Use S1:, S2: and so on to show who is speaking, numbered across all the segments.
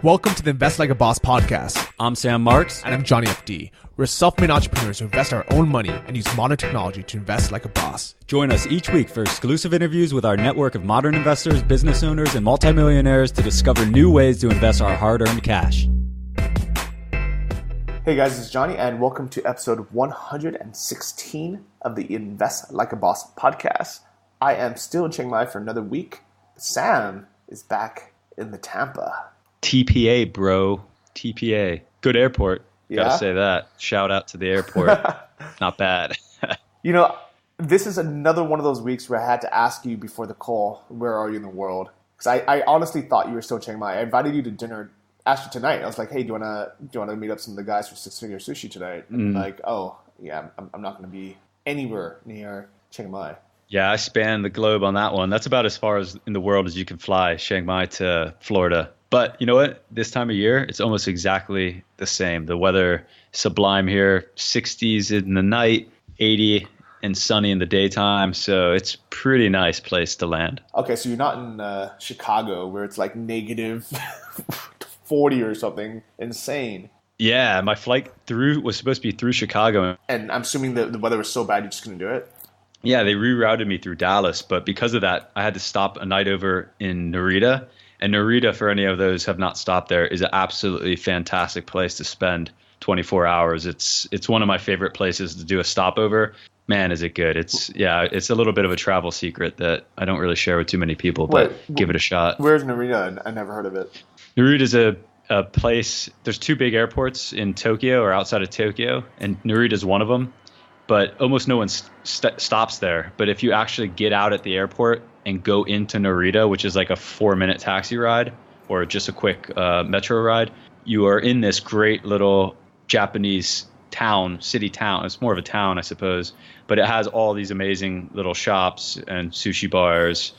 S1: Welcome to the Invest Like a Boss podcast.
S2: I'm Sam Marks.
S1: And I'm Johnny FD. We're self-made entrepreneurs who invest our own money and use modern technology to invest like a boss.
S2: Join us each week for exclusive interviews with our network of modern investors, business owners, and multimillionaires to discover new ways to invest our hard-earned cash.
S3: Hey guys, this is Johnny, and welcome to episode 116 of the Invest Like a Boss podcast. I am still in Chiang Mai for another week. Sam is back in the Tampa.
S2: TPA, bro. TPA. Good airport.
S3: Yeah?
S2: Gotta say that. Shout out to the airport. Not bad.
S3: You know, this is another one of those weeks where I had to ask you before the call, where are you in the world? Because I honestly thought you were still in Chiang Mai. I invited you to dinner actually tonight. I was like, hey, do you wanna meet up some of the guys for Six Figure Sushi tonight? And like, oh yeah, I'm not gonna be anywhere near Chiang Mai.
S2: Yeah, I spanned the globe on that one. That's about as far as in the world as you can fly, Chiang Mai to Florida. But you know what? This time of year, it's almost exactly the same. The weather sublime here, 60s in the night, 80 and sunny in the daytime. So it's a pretty nice place to land.
S3: Okay, so you're not in Chicago where it's like negative 40 or something insane.
S2: Yeah, my flight was supposed to be through Chicago.
S3: And I'm assuming that the weather was so bad you just couldn't do it?
S2: Yeah, they rerouted me through Dallas. But because of that, I had to stop a night over in Narita. And Narita, for any of those who have not stopped there, is an absolutely fantastic place to spend 24 hours. It's one of my favorite places to do a stopover. Man, is it good. It's a little bit of a travel secret that I don't really share with too many people, but give it a shot.
S3: Where's Narita? I never heard of it.
S2: Narita is a place, there's two big airports in Tokyo or outside of Tokyo, and Narita is one of them. But almost no one stops there. But if you actually get out at the airport and go into Narita, which is like a 4-minute taxi ride or just a quick metro ride, you are in this great little Japanese city town. It's more of a town, I suppose. But it has all these amazing little shops and sushi bars,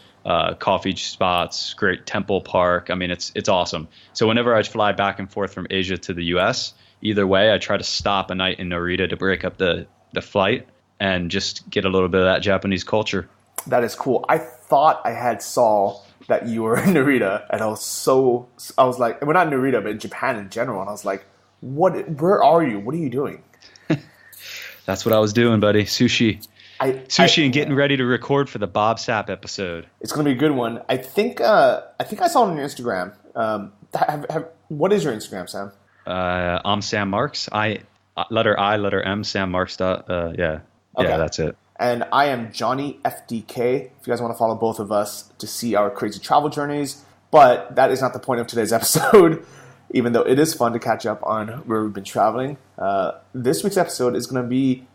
S2: coffee spots, great temple park. I mean, it's awesome. So whenever I fly back and forth from Asia to the US, either way, I try to stop a night in Narita to break up the flight and just get a little bit of that Japanese culture.
S3: That is cool. I thought I had saw that you were in Narita, and I was like, we're not in Narita, but in Japan in general, and I was like, where are you? What are you doing?
S2: That's what I was doing, buddy. Sushi and getting ready to record for the Bob Sapp episode.
S3: It's going to be a good one. I think I saw it on your Instagram. What is your Instagram, Sam?
S2: I'm Sam Marks. Letter I, letter M, Sam Marks. Okay. Yeah, that's it.
S3: And I am Johnny FDK. If you guys want to follow both of us to see our crazy travel journeys. But that is not the point of today's episode, even though it is fun to catch up on where we've been traveling. This week's episode is going to be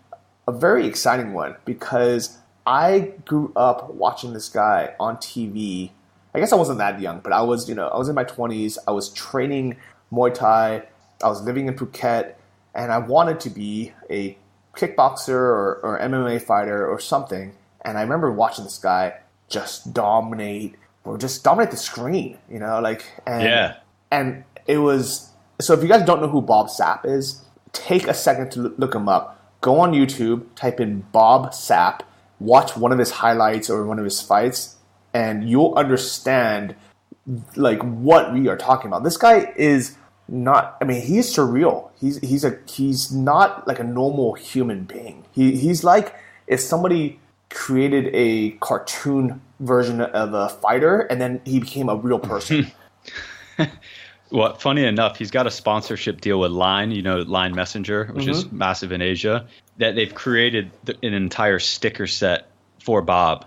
S3: a very exciting one because I grew up watching this guy on TV. I guess I wasn't that young, but I was in my 20s. I was training Muay Thai. I was living in Phuket. And I wanted to be a kickboxer or MMA fighter or something. And I remember watching this guy just dominate the screen, And it was, so if you guys don't know who Bob Sapp is, take a second to look him up. Go on YouTube, type in Bob Sapp, watch one of his highlights or one of his fights, and you'll understand like what we are talking about. This guy is he's surreal. He's not like a normal human being. He's like if somebody created a cartoon version of a fighter and then he became a real person.
S2: Well, funny enough, he's got a sponsorship deal with Line, Line Messenger, which is massive in Asia, that they've created an entire sticker set for Bob.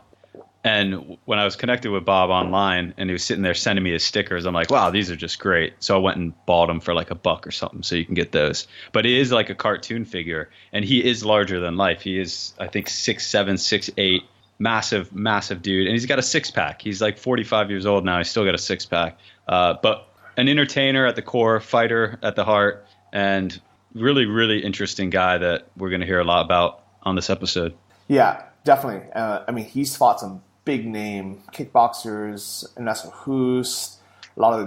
S2: And when I was connected with Bob online and he was sitting there sending me his stickers, I'm like, wow, these are just great. So I went and bought them for like $1 or something so you can get those. But he is like a cartoon figure and he is larger than life. He is, I think, 6'7", 6'8", massive, massive dude. And he's got a six-pack. He's like 45 years old now. He's still got a six-pack. But an entertainer at the core, fighter at the heart, and really, really interesting guy that we're going to hear a lot about on this episode.
S3: Yeah, definitely. He's fought some big name kickboxers, Ernesto Hoost, a lot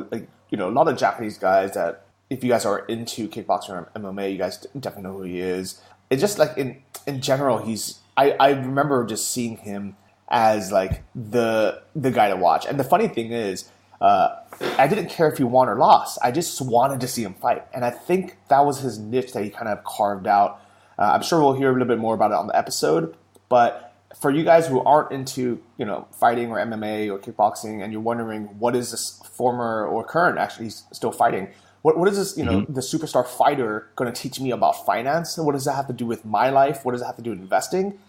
S3: of Japanese guys that if you guys are into kickboxing or MMA, you guys definitely know who he is. It's just like in general, I remember just seeing him as like the guy to watch. And the funny thing is, I didn't care if he won or lost. I just wanted to see him fight. And I think that was his niche that he kind of carved out. I'm sure we'll hear a little bit more about it on the episode. But for you guys who aren't into, fighting or MMA or kickboxing, and you're wondering what is this former or current, actually he's still fighting, what is this, the superstar fighter going to teach me about finance? What does that have to do with my life? What does it have to do with investing?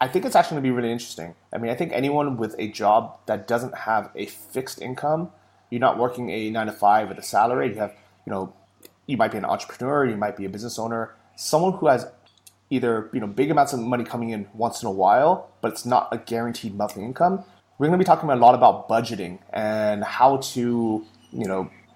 S3: I think it's actually going to be really interesting. I mean, I think anyone with a job that doesn't have a fixed income, you're not working a 9-to-5 with a salary. You have, you might be an entrepreneur, you might be a business owner, someone who has either, big amounts of money coming in once in a while, but it's not a guaranteed monthly income. We're going to be talking a lot about budgeting and how to,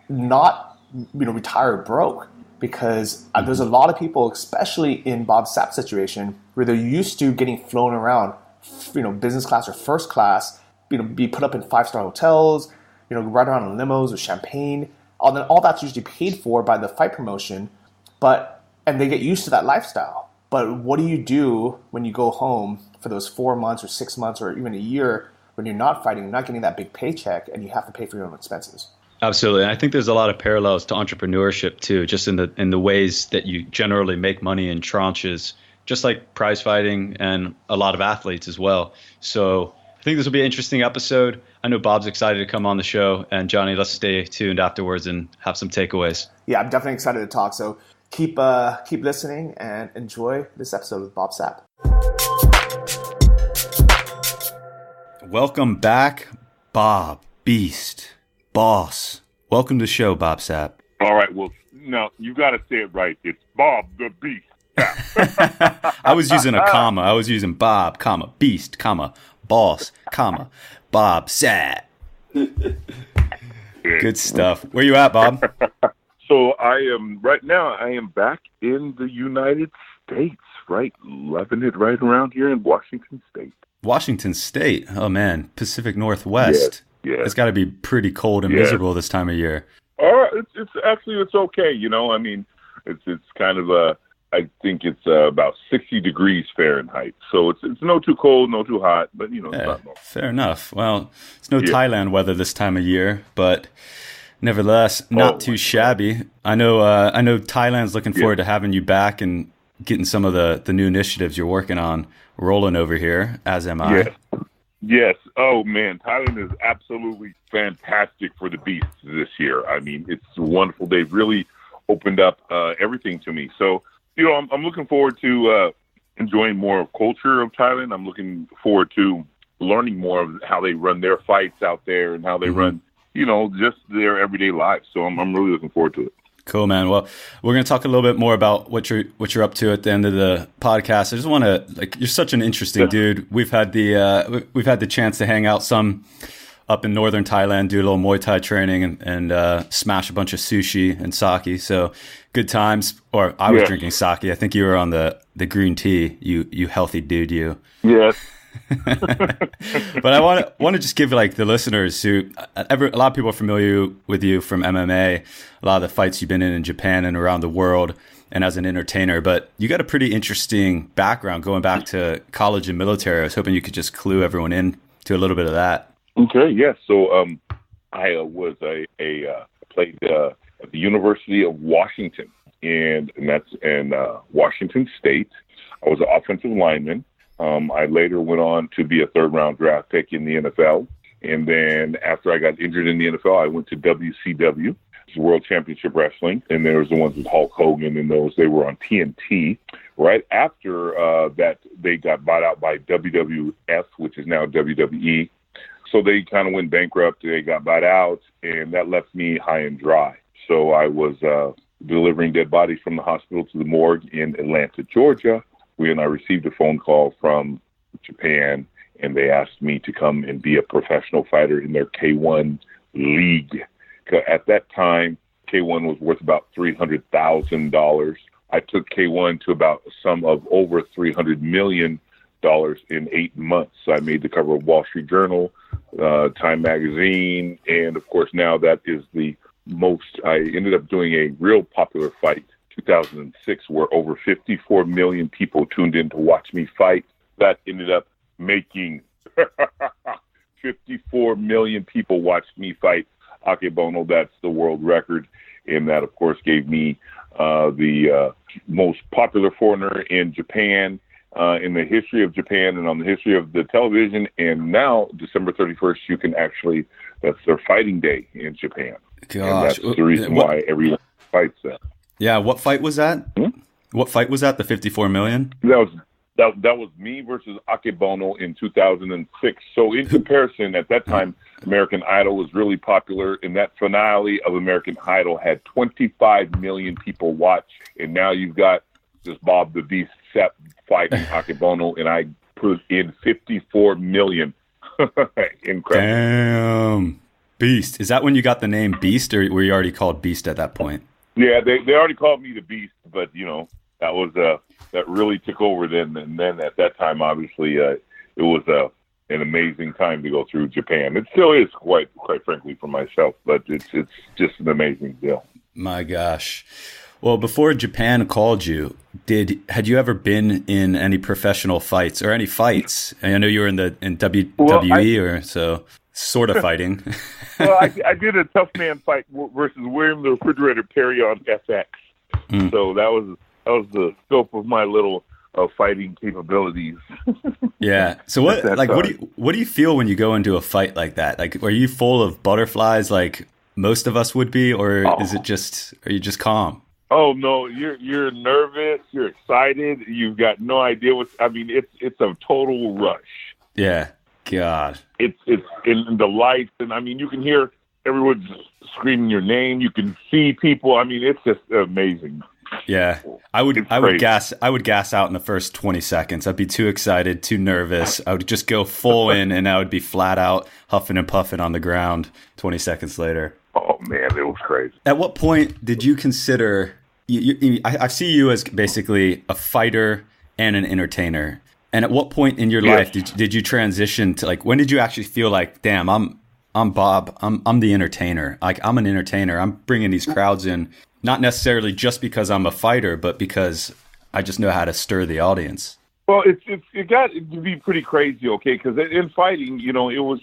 S3: not, retire broke. Because there's a lot of people, especially in Bob Sapp's situation, where they're used to getting flown around, business class or first class, be put up in 5-star hotels, ride around in limos with champagne. All that's usually paid for by the fight promotion, and they get used to that lifestyle. But what do you do when you go home for those 4 months or 6 months or even a year when you're not fighting, you're not getting that big paycheck, and you have to pay for your own expenses?
S2: Absolutely. And I think there's a lot of parallels to entrepreneurship too, just in the ways that you generally make money in tranches, just like prize fighting and a lot of athletes as well. So I think this will be an interesting episode. I know Bob's excited to come on the show, and Johnny, let's stay tuned afterwards and have some takeaways.
S3: Yeah, I'm definitely excited to talk. So keep listening and enjoy this episode with Bob Sapp.
S4: Welcome back, Bob Beast. Boss. Welcome to the show, Bob Sapp.
S5: All right. Well, no, you got to say it right. It's Bob the Beast.
S4: I was using a comma. I was using Bob, comma, Beast, comma, Boss, comma, Bob Sapp. Good stuff. Where you at, Bob?
S5: So right now I am back in the United States, right? Loving it right around here in Washington State.
S4: Washington State? Oh, man. Pacific Northwest.
S5: Yeah.
S4: It's got to be pretty cold and miserable this time of year.
S5: It's actually okay. I mean, it's kind of I think it's about 60 degrees Fahrenheit. So it's no too cold, no too hot, but it's not normal.
S4: Fair enough. Well, it's no Thailand weather this time of year, but nevertheless, not too shabby. I know Thailand's looking forward to having you back and getting some of the new initiatives you're working on rolling over here, as am I.
S5: Yes. Oh, man. Thailand is absolutely fantastic for the Beasts this year. I mean, it's wonderful. They've really opened up everything to me. So, I'm looking forward to enjoying more of culture of Thailand. I'm looking forward to learning more of how they run their fights out there and how they run, just their everyday lives. So I'm really looking forward to it.
S4: Cool, man. Well, we're going to talk a little bit more about what you're up to at the end of the podcast. I just want to you're such an interesting dude. We've had the chance to hang out some up in northern Thailand, do a little Muay Thai training and smash a bunch of sushi and sake. So good times. Or I was drinking sake. I think you were on the green tea. You healthy dude, you.
S5: Yes.
S4: But I want to just give the listeners who a lot of people are familiar with you from MMA, a lot of the fights you've been in Japan and around the world, and as an entertainer. But you got a pretty interesting background going back to college and military. I was hoping you could just clue everyone in to a little bit of that.
S5: Okay. Yeah. So I was played at the University of Washington, and that's in Washington State. I was an offensive lineman. I later went on to be a third-round draft pick in the NFL. And then after I got injured in the NFL, I went to WCW, World Championship Wrestling. And there was the ones with Hulk Hogan and those. They were on TNT. Right after that, they got bought out by WWF, which is now WWE. So they kind of went bankrupt. They got bought out, and that left me high and dry. So I was delivering dead bodies from the hospital to the morgue in Atlanta, Georgia. When I received a phone call from Japan, and they asked me to come and be a professional fighter in their K1 league. At that time, K1 was worth about $300,000. I took K1 to about a sum of over $300 million in 8 months. I made the cover of Wall Street Journal, Time Magazine, and of course now that is the most. I ended up doing a real popular fight, 2006, where over 54 million people tuned in to watch me fight. That ended up making 54 million people watched me fight Akebono. That's the world record. And that, of course, gave me the most popular foreigner in Japan, in the history of Japan and on the history of the television. And now, December 31st, you can actually, that's their fighting day in Japan.
S4: Gosh.
S5: And that's the reason why everyone fights that.
S4: Yeah, what fight was that? What fight was that? The 54 million?
S5: That was me versus Akebono in 2006. So in comparison, at that time, American Idol was really popular, and that finale of American Idol had 25 million people watch. And now you've got this Bob the Beast Sapp fighting Akebono, and I put in 54 million. Incredible.
S4: Damn. Beast. Is that when you got the name Beast, or were you already called Beast at that point?
S5: Yeah, they already called me the Beast, but that was that really took over then. And then at that time, obviously, it was an amazing time to go through Japan. It still is, quite frankly, for myself, but it's just an amazing deal.
S4: My gosh. Well, before Japan called you, had you ever been in any professional fights or any fights? I know you were in WWE, or so sort of fighting.
S5: Well, I did a tough man fight versus William the Refrigerator Perry on FX. So that was the scope of my little fighting capabilities.
S4: Yeah. So what do you feel when you go into a fight like that? Like, are you full of butterflies like most of us would be, or are you just calm?
S5: Oh no, you're nervous, you're excited, you've got no idea it's a total rush.
S4: Yeah. God.
S5: It's in the lights, and you can hear everyone's screaming your name, you can see people. It's just amazing.
S4: Yeah. I would gas out in the first 20 seconds. I'd be too excited, too nervous. I would just go full in, and I would be flat out huffing and puffing on the ground 20 seconds later.
S5: Oh man, it was crazy.
S4: At what point did you consider I see you as basically a fighter and an entertainer. And at what point in your life did you transition to, like, when did you actually feel like, damn, I'm Bob, I'm the entertainer. Like, I'm an entertainer. I'm bringing these crowds in, not necessarily just because I'm a fighter, but because I just know how to stir the audience.
S5: Well, it got to be pretty crazy, okay? Because in fighting, it was.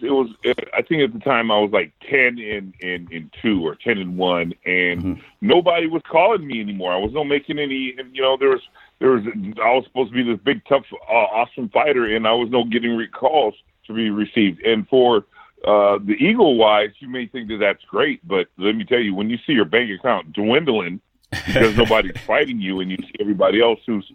S5: I think at the time I was like 10 and 2 or 10 and 1, and nobody was calling me anymore. I was not making any. There was. I was supposed to be this big, tough, awesome fighter, and I was not getting calls to be received. And for the ego-wise, you may think that that's great, but let me tell you, when you see your bank account dwindling because nobody's fighting you, and you see everybody else who's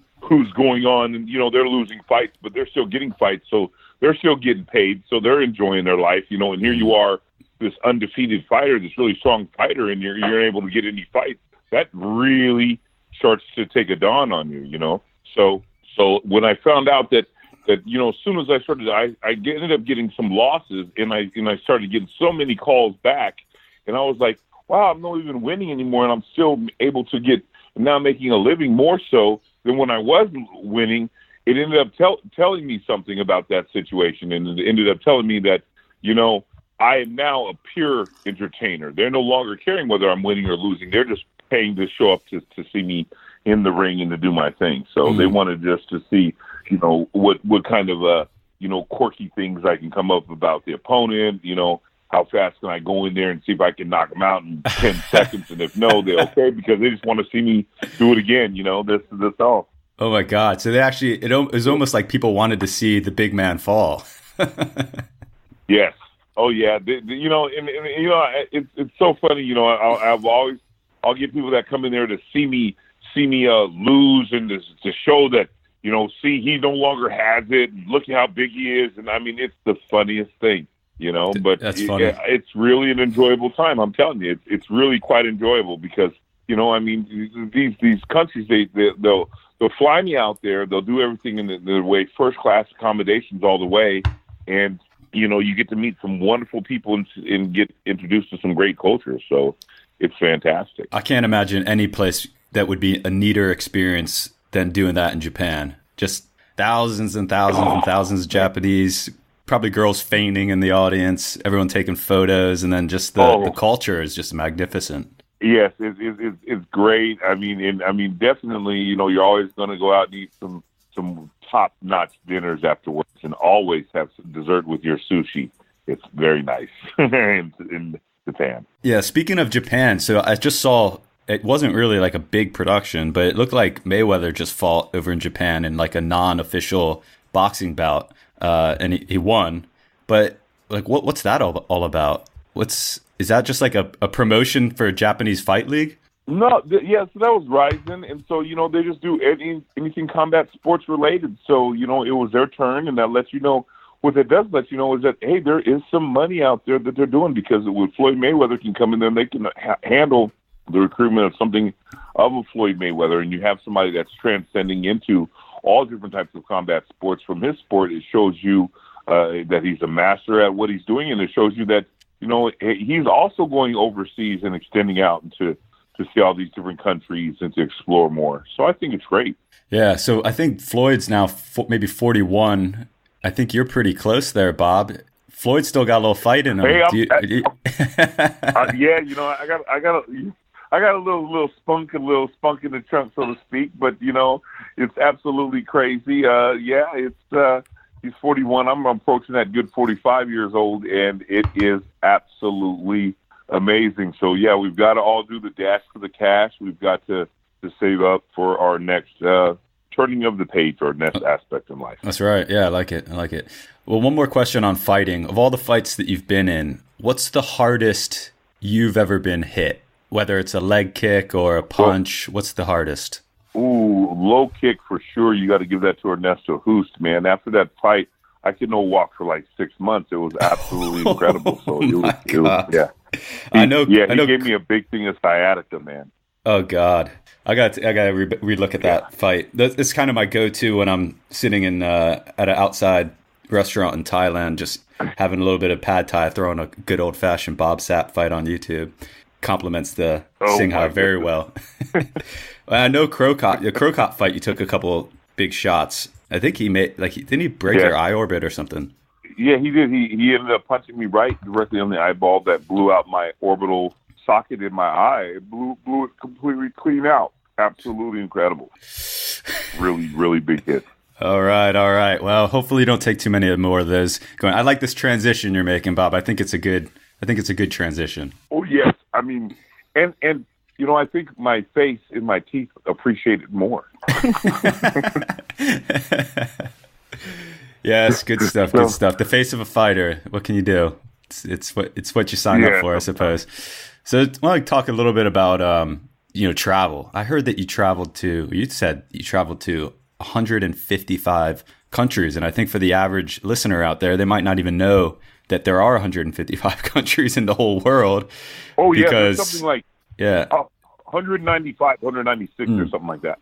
S5: going on, and they're losing fights, but they're still getting fights, so they're still getting paid, so they're enjoying their life, and here you are, this undefeated fighter, this really strong fighter, and you're able to get any fights. That really starts to take a dawn on you, So when I found out that as soon as I started, I ended up getting some losses, and I started getting so many calls back, and I was like, wow, I'm not even winning anymore, and I'm still able to get, now making a living more so than when I was winning. It ended up telling me something about that situation, and it ended up telling me that, I am now a pure entertainer. They're no longer caring whether I'm winning or losing. They're just paying to show up to see me in the ring and to do my thing. So they wanted just to see, what kind of, quirky things I can come up about the opponent, how fast can I go in there and see if I can knock them out in 10 seconds? And if no, they're okay, because they just want to see me do it again. This all.
S4: Oh my God. So they actually, it was almost like people wanted to see the big man fall.
S5: Yes. Oh yeah. It's so funny. I'll get people that come in there to see me lose, and to show that, see, he no longer has it, and look at how big he is. And it's the funniest thing. But
S4: that's funny.
S5: It's really an enjoyable time. I'm telling you, it's really quite enjoyable, because, these countries, they'll fly me out there. They'll do everything in the way, first class accommodations all the way. And, you get to meet some wonderful people and get introduced to some great cultures. So it's fantastic.
S4: I can't imagine any place that would be a neater experience than doing that in Japan. Just thousands and thousands and thousands of Japanese, probably girls fainting in the audience, everyone taking photos, and then just the culture is just magnificent.
S5: Yes, it's great. Definitely, you're always going to go out and eat some top-notch dinners afterwards, and always have some dessert with your sushi. It's very nice. and Japan.
S4: Yeah, speaking of Japan, so I just saw it wasn't really like a big production, but it looked like Mayweather just fought over in Japan in like a non-official boxing bout, and he won. But like, what's that all about? Is that just like a promotion for a Japanese fight league?
S5: No, yeah, so that was Ryzen, and so, they just do anything combat sports related. So, it was their turn, and that lets you know, what that does let you know is that, hey, there is some money out there that they're doing, because with Floyd Mayweather can come in there and they can handle the recruitment of something of a Floyd Mayweather, and you have somebody that's transcending into all different types of combat sports from his sport. It shows you that he's a master at what he's doing, and it shows you that, he's also going overseas and extending out to see all these different countries and to explore more. So I think it's great. Yeah.
S4: So I think Floyd's now maybe 41. I think you're pretty close there, Bob. Floyd's still got a little fight in him.
S5: Hey, yeah, I got a little spunk in the trunk, so to speak. But it's absolutely crazy. He's 41. I'm approaching that good 45 years old, and it is absolutely amazing. So yeah, we've got to all do the dash for the cash. We've got to save up for our next turning of the page, or next aspect in life.
S4: That's right. Yeah, I like it. Well, one more question on fighting. Of all the fights that you've been in, what's the hardest you've ever been hit? Whether it's a leg kick or a punch, what's the hardest?
S5: Ooh, low kick for sure. You got to give that to Ernesto Hoost, man. After that fight, I could no walk for like 6 months. It was absolutely incredible. So it was, yeah.
S4: I know.
S5: He gave me a big thing of sciatica, man.
S4: Oh God, I got to relook at that fight. It's kind of my go-to when I'm sitting in at an outside restaurant in Thailand, just having a little bit of pad thai, throwing a good old-fashioned Bob Sapp fight on YouTube. Complements the Singhai very well. I know the Crocott fight, you took a couple big shots. I think he made didn't he break your eye orbit or something?
S5: Yeah, he did. He ended up punching me right directly on the eyeball. That blew out my orbital socket in my eye. It blew it completely clean out. Absolutely incredible. Really, really big hit.
S4: All right. Well, hopefully you don't take too many more of those going. I like this transition you're making, Bob. I think it's a good transition.
S5: Oh yes. I mean, and I think my face and my teeth appreciate it more.
S4: Yes, good stuff. Good stuff. The face of a fighter. What can you do? It's what you signed up for, I suppose. So I want to talk a little bit about travel. I heard that you said you traveled to 155 countries, and I think for the average listener out there, they might not even know that there are 155 countries in the whole world.
S5: Oh yeah, there's something like 195, 196 or something like that.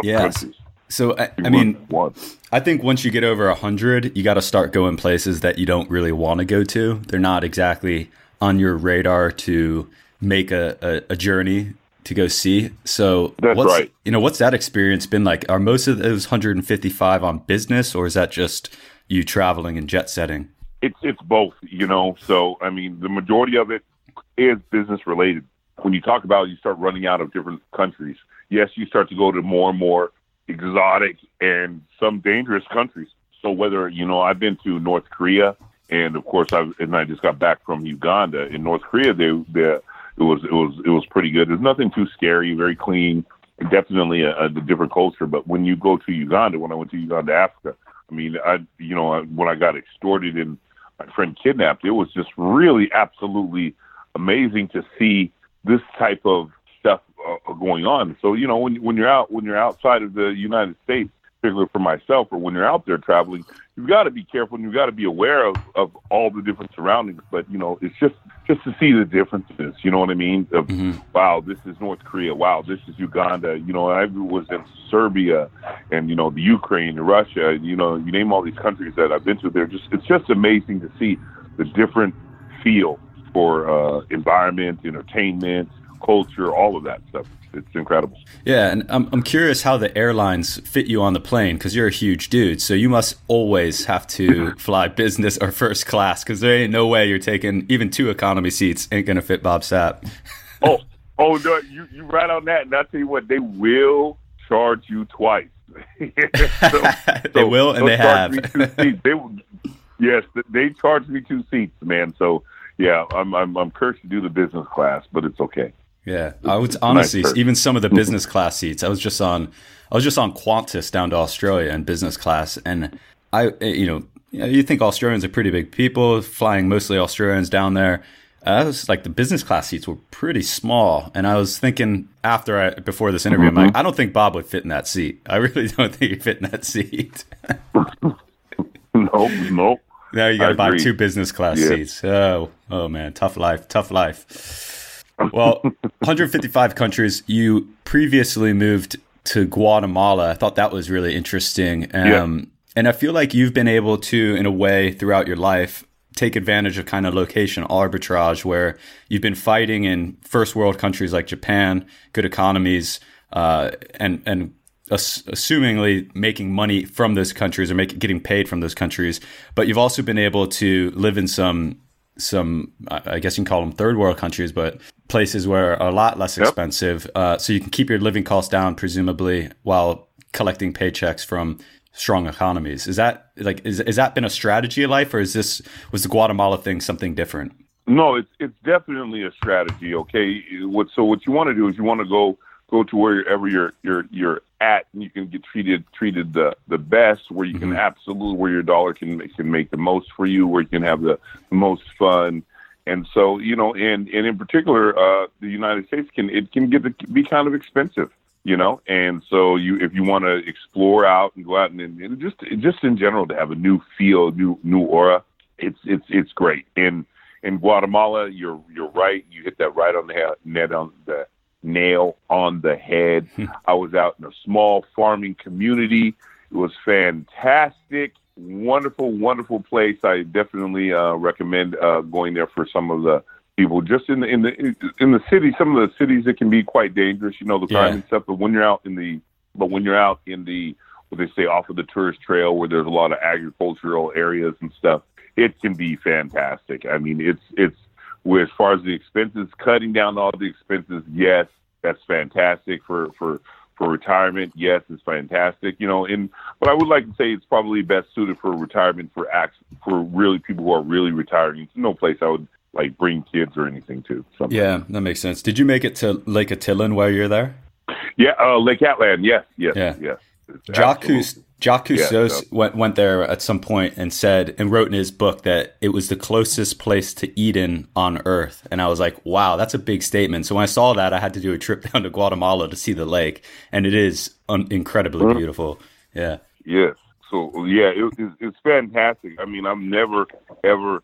S4: Yes. So I think once you get over 100, you got to start going places that you don't really want to go to. They're not exactly on your radar to make a journey to go see. So what's that experience been like? Are most of those 155 on business, or is that just you traveling and jet setting?
S5: It's both, So I mean, the majority of it is business related. When you talk about, you start running out of different countries. Yes, you start to go to more and more exotic and some dangerous countries. So whether, I've been to North Korea, and of course I just got back from Uganda. In North Korea, it was pretty good. There's nothing too scary, very clean, definitely a different culture. But when you go to Uganda, when I went to Uganda, Africa, I mean, when I got extorted and my friend kidnapped, it was just really absolutely amazing to see this type of stuff going on. So, when you're outside of the United States, particularly for myself, or when you're out there traveling, you've got to be careful and you've got to be aware of all the different surroundings. But, it's just to see the differences, you know what I mean? Wow, this is North Korea. Wow, this is Uganda. I was in Serbia and, the Ukraine, Russia, you name all these countries that I've been to. It's just amazing to see the different feel for environment, entertainment, culture, all of that stuff. It's incredible.
S4: Yeah, and I'm curious how the airlines fit you on the plane, because you're a huge dude. So you must always have to fly business or first class, because there ain't no way you're taking even 2 economy seats ain't going to fit Bob Sapp.
S5: Oh, no, you right on that. And I'll tell you what, they will charge you twice.
S4: They will, and they have.
S5: Yes, they charged me 2 seats, man. So, Yeah, I'm cursed to do the business class, but it's okay.
S4: Yeah, I would honestly,
S5: nice
S4: even some of the business class seats. I was just on Qantas down to Australia in business class, and you think Australians are pretty big people, flying mostly Australians down there. I was like, the business class seats were pretty small, and I was thinking before this interview, I'm like, I don't think Bob would fit in that seat. I really don't think he'd fit in that seat.
S5: Nope.
S4: Now you got to buy 2 business class seats. Oh man, tough life. Well, 155 countries. You previously moved to Guatemala. I thought that was really interesting. And I feel like you've been able to, in a way, throughout your life, take advantage of kind of location arbitrage, where you've been fighting in first world countries like Japan, good economies, and assumingly making money from those countries or getting paid from those countries. But you've also been able to live in some, I guess you can call them third world countries, but places where are a lot less expensive. So you can keep your living costs down, presumably, while collecting paychecks from strong economies. Is that been a strategy of life, or was the Guatemala thing something different?
S5: No, it's definitely a strategy. Okay. What you want to do is you want to go to wherever you're at, and you can get treated the best, where you can absolutely, where your dollar can make the most for you, where you can have the most fun. And so, and in particular, the United States can be kind of expensive, and so if you want to explore out and go out and just in general to have a new feel, new aura, it's great. In Guatemala, you're right. You hit that right on the nail on the head. I was out in a small farming community. It was fantastic. Wonderful, wonderful place. I definitely recommend going there for some of the people. Just in the city, some of the cities, it can be quite dangerous, the crime and stuff. But when you're out in the what they say, off of the tourist trail, where there's a lot of agricultural areas and stuff, it can be fantastic. I mean, it's as far as the expenses, cutting down all the expenses, yes, that's fantastic for retirement. Yes, it's fantastic. But I would like to say it's probably best suited for retirement for really people who are really retiring. It's no place I would like bring kids or anything to.
S4: Yeah, that makes sense. Did you make it to Lake Atitlan while you're there?
S5: Yeah, Lake Atlan. Yes.
S4: Jacques Cousteau went there at some point and wrote in his book that it was the closest place to Eden on Earth. And I was like, wow, that's a big statement. So when I saw that, I had to do a trip down to Guatemala to see the lake, and it is incredibly beautiful. Yeah.
S5: Yes. So it's fantastic. I mean, I've never ever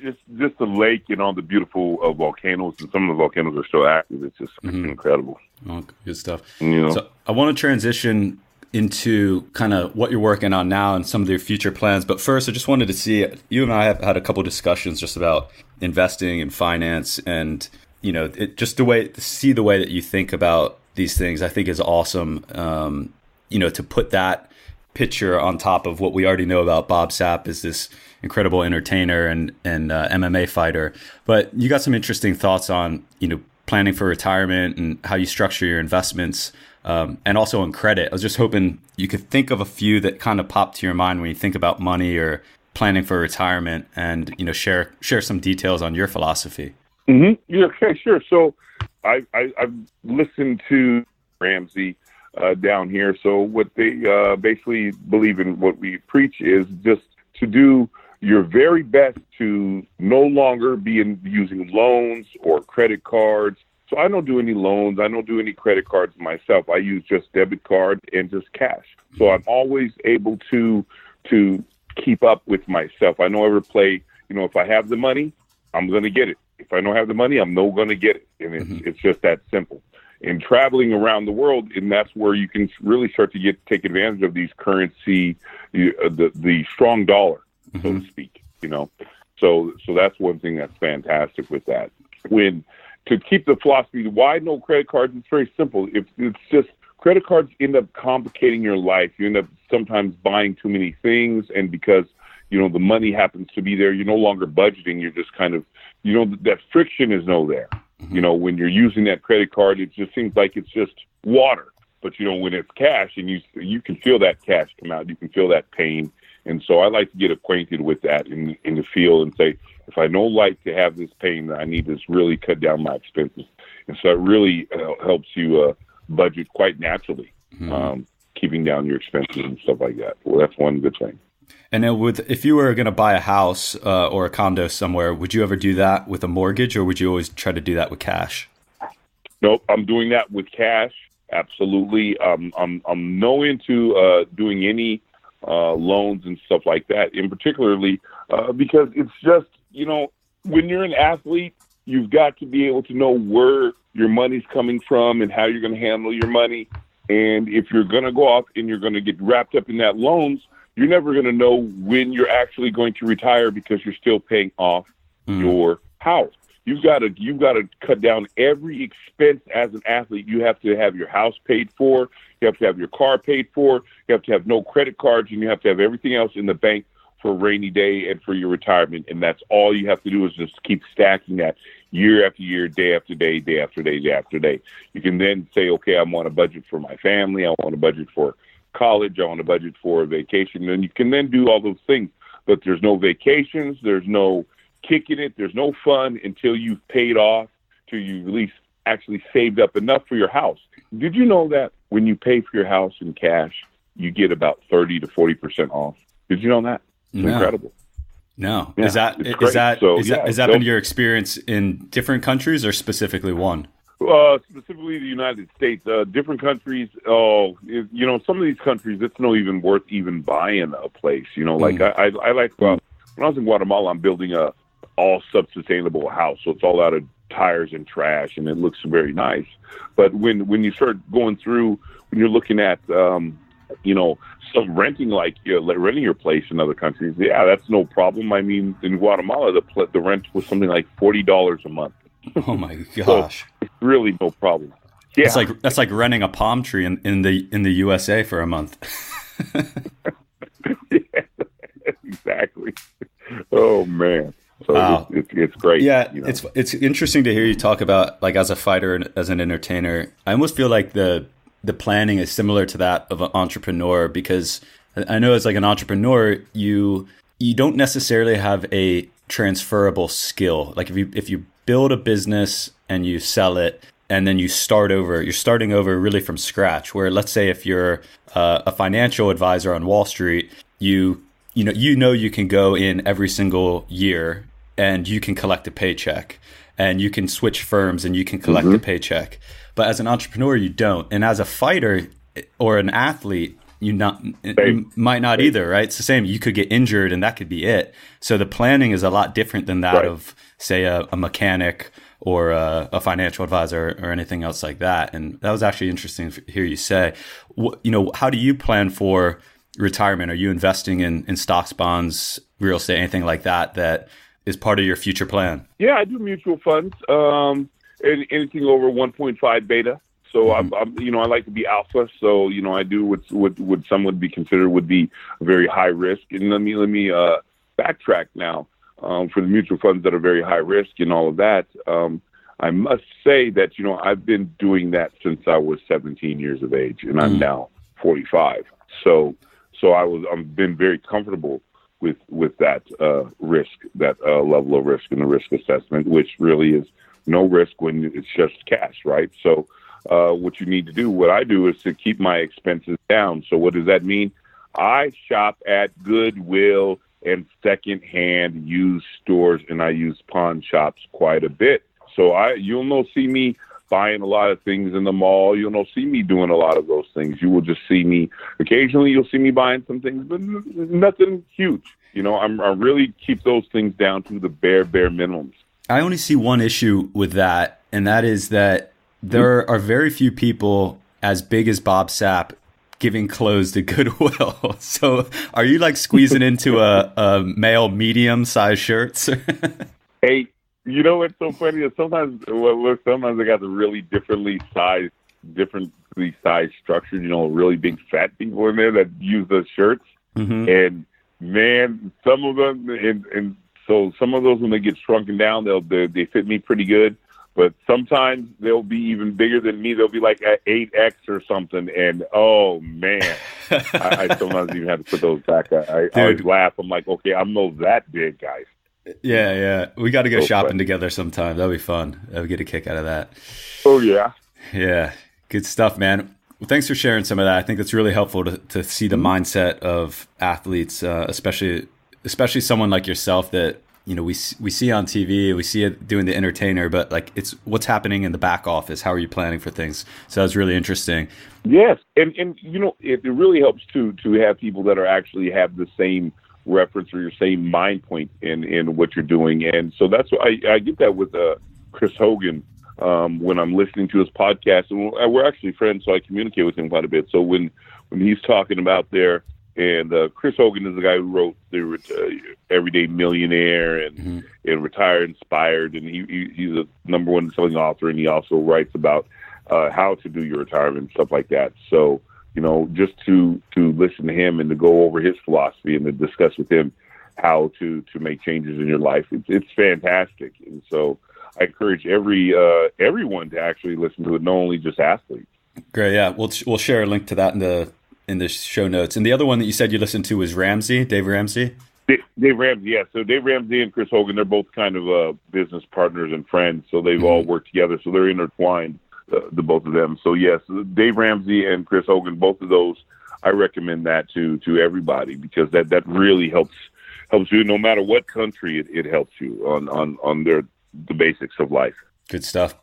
S5: just the lake and all the beautiful volcanoes, and some of the volcanoes are still active. It's just incredible.
S4: Oh, good stuff. So I want to transition into kind of what you're working on now and some of your future plans. But first, I just wanted to see, you and I have had a couple discussions just about investing and finance, and to see the way that you think about these things, I think is awesome. To put that picture on top of what we already know about Bob Sapp as this incredible entertainer and MMA fighter. But you got some interesting thoughts on, planning for retirement and how you structure your investments, and also on credit. I was just hoping you could think of a few that kind of pop to your mind when you think about money or planning for retirement, and, share some details on your philosophy.
S5: Mm-hmm. Yeah, okay, sure. So I've listened to Ramsey down here. So what they basically believe in, what we preach, is just to do your very best to no longer be using loans or credit cards. So I don't do any loans. I don't do any credit cards myself. I use just debit card and just cash. So I'm always able to keep up with myself. I don't ever play, if I have the money, I'm going to get it. If I don't have the money, I'm not going to get it. And it's just that simple. And traveling around the world, and that's where you can really start to take advantage of these currency, the strong dollar, so to speak, So that's one thing that's fantastic with that. To keep the philosophy, why no credit cards? It's very simple. It's just credit cards end up complicating your life. You end up sometimes buying too many things, and because the money happens to be there, you're no longer budgeting. You're just kind of, that friction is there. When you're using that credit card, it just seems like it's just water. But when it's cash, and you can feel that cash come out, you can feel that pain. And so I like to get acquainted with that in the field and say, if I don't like to have this pain, then I need to really cut down my expenses. And so it really helps you budget quite naturally, keeping down your expenses and stuff like that. Well, that's one good thing.
S4: And then if you were going to buy a house or a condo somewhere, would you ever do that with a mortgage, or would you always try to do that with cash?
S5: Nope, I'm doing that with cash. Absolutely. I'm no into doing any loans and stuff like that, and particularly because it's just, when you're an athlete, you've got to be able to know where your money's coming from and how you're going to handle your money. And if you're going to go off and you're going to get wrapped up in that loans, you're never going to know when you're actually going to retire because you're still paying off your house. You've got to cut down every expense as an athlete. You have to have your house paid for. You have to have your car paid for. You have to have no credit cards, and you have to have everything else in the bank for a rainy day and for your retirement. And that's all you have to do is just keep stacking that year after year, day after day, day after day, day after day. You can then say, okay, I want a budget for my family. I want a budget for college. I want a budget for a vacation. And you can then do all those things. But there's no vacations. There's no kicking it. There's no fun until you've paid off, till you at least actually saved up enough for your house. Did you know that when you pay for your house in cash, you get about 30 to 40% off? Did you know that? It's incredible.
S4: No.
S5: Yeah,
S4: Is that been your experience in different countries or specifically one?
S5: Specifically the United States. Different countries, some of these countries, it's not even worth even buying a place. Like I like, when I was in Guatemala, I'm building a all self-sustainable house. So it's all out of tires and trash, and it looks very nice. But when you start going through, when you're looking at, some renting, renting your place in other countries, yeah, that's no problem. I mean, in Guatemala, the rent was something like $40 a month.
S4: Oh my gosh!
S5: So it's really no problem. Yeah,
S4: that's like renting a palm tree in the USA for a month.
S5: Yeah, exactly. Oh man. So
S4: wow.
S5: It's great.
S4: Yeah, it's interesting to hear you talk about, like, as a fighter and as an entertainer. I almost feel like the planning is similar to that of an entrepreneur, because I know as like an entrepreneur, you don't necessarily have a transferable skill. Like if you build a business and you sell it and then you start over, you're starting over really from scratch. Where let's say if you're a financial advisor on Wall Street, you can go in every single year and you can collect a paycheck, and you can switch firms and you can collect a paycheck. But as an entrepreneur, you don't. And as a fighter or an athlete, you might not either, right? It's the same. You could get injured and that could be it. So the planning is a lot different than that of, say, a mechanic or a financial advisor or anything else like that. And that was actually interesting to hear you say. How do you plan for retirement? Are you investing in stocks, bonds, real estate, anything like that is part of your future plan?
S5: Yeah, I do mutual funds. Anything over 1.5 beta. So I like to be alpha. So I do what some would be considered would be very high risk. And let me backtrack now for the mutual funds that are very high risk and all of that. I must say that I've been doing that since I was 17 years of age, and I'm now 45. So I've been very comfortable with that risk, that level of risk and the risk assessment, which really is no risk when it's just cash, right? So what you need to do, what I do, is to keep my expenses down. So what does that mean? I shop at Goodwill and secondhand used stores, and I use pawn shops quite a bit. So you'll not see me buying a lot of things in the mall. You'll not see me doing a lot of those things. You will just see me occasionally. You'll see me buying some things, but nothing huge. I really keep those things down to the bare minimums.
S4: I only see one issue with that, and that is that there are very few people as big as Bob Sapp giving clothes to Goodwill. So are you like squeezing into a male medium size shirts?
S5: Hey, what's so funny is sometimes I got the really differently sized structured, really big fat people in there that use those shirts. And man, some of them, and so some of those, when they get shrunken down, they fit me pretty good. But sometimes they'll be even bigger than me. They'll be like at 8X or something. And oh man, I sometimes even have to put those back. I always laugh. I'm like, okay, I'm not that big, guys.
S4: Yeah. We got to go
S5: So
S4: shopping
S5: fun.
S4: together sometime. That'll be fun. I'll get a kick out of that.
S5: Oh yeah.
S4: Yeah. Good stuff, man. Well, thanks for sharing some of that. I think it's really helpful to see the mindset of athletes, especially someone like yourself that, we see on TV, we see it doing the entertainer, but like it's what's happening in the back office. How are you planning for things? So that's really interesting.
S5: Yes, and it really helps to have people that are actually have the same reference or your same mind point in what you're doing, and so that's why I get that with Chris Hogan when I'm listening to his podcast, and we're actually friends, so I communicate with him quite a bit. So when he's talking about there, and Chris Hogan is the guy who wrote the Everyday Millionaire and Retire Inspired, and he's a number one selling author, and he also writes about how to do your retirement and stuff like that. So, just to listen to him and to go over his philosophy and to discuss with him how to make changes in your life, it's fantastic. And so I encourage everyone to actually listen to it, not only just athletes.
S4: Great. Yeah. We'll share a link to that in the show notes. And the other one that you said you listened to was Dave Ramsey.
S5: Dave Ramsey, yeah. So Dave Ramsey and Chris Hogan, they're both kind of business partners and friends. So they've all worked together. So they're intertwined, the both of them. So yes, Dave Ramsey and Chris Hogan, both of those, I recommend that to everybody, because that really helps you no matter what country it helps you on the basics of life.
S4: Good stuff.